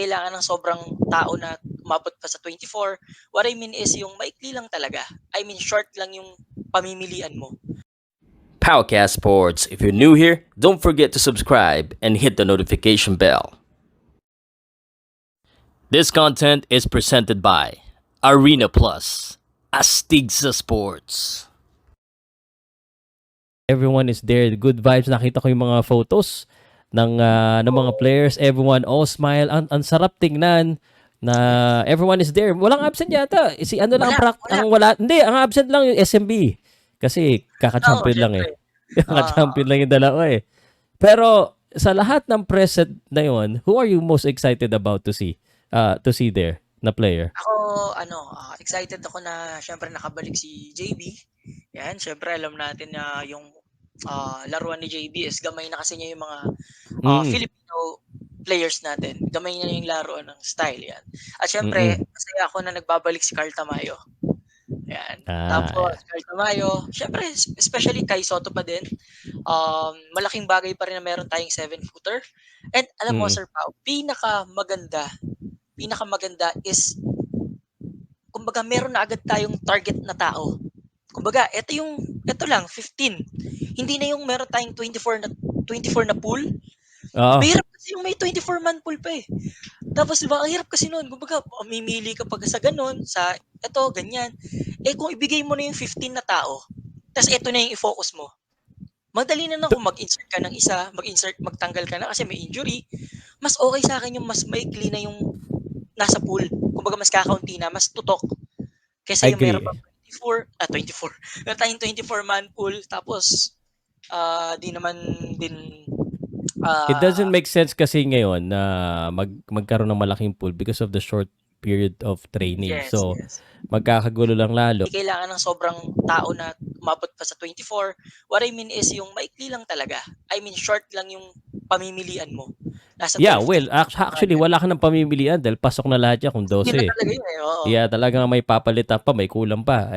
kailangan ng sobrang tao na umabot pa sa 24. What I mean is yung maikli lang talaga. I mean short lang yung pamimilian mo. Powercast Sports. If you're new here, don't forget to subscribe and hit the notification bell. This content is presented by Arena Plus, Astig sa Sports. Everyone is there. Good vibes. Nakita ko yung mga photos ng mga players. Everyone all smile. Ang sarap tingnan na everyone is there. Walang absent yata. Si ano lang Wala. Hindi, ang absent lang yung SMB. Kasi kaka-champion lang eh. Kaka-champion lang yung dalawa eh. Pero sa lahat ng preset na yon, who are you most excited about to see there na player? Ako, excited ako na syempre nakabalik si JB. Yan, syempre alam natin na yung laruan ni JB is gamay na kasi niya yung mga Filipino players natin. Gamay na yung laruan ng style yan. At syempre, masaya ako na nagbabalik si Carl Tamayo. Yan. Tapos, Carl Tamayo, syempre, especially kay Soto pa din. Malaking bagay pa rin na meron tayong 7-footer. And alam mo, Sir Pao, pinakamaganda is kumbaga meron na agad tayong target na tao. Kumbaga, ito lang 15. Hindi na yung meron tayong 24 na pool. Mahirap kasi yung may 24-man pool pa eh. Tapos diba, ang hirap kasi noon. Kumbaga, mamimili ka pag sa ganun, sa ito, ganyan. Eh kung ibigay mo na yung 15 na tao, tas ito na yung i-focus mo. Madali na kung mag-insert ka ng isa, magtanggal ka na kasi may injury. Mas okay sa akin yung mas maikli na yung nasa pool. Kumbaga mas kakaunti na, mas tutok. Kasi yung meron pa 24. Meron tayong 24-man pool, tapos di naman din it doesn't make sense kasi ngayon na magkaroon ng malaking pool because of the short period of training. Yes, so, magkakagulo lang lalo. Kailangan ng sobrang tao na umabot pa sa 24. What I mean is yung maikli lang talaga. I mean short lang yung pamimilian mo. Actually, wala ka ng pamimilian dahil pasok na lahat yan kung 12. Hindi na talaga yun eh. Oo. Talagang may papalitan pa, may kulang pa.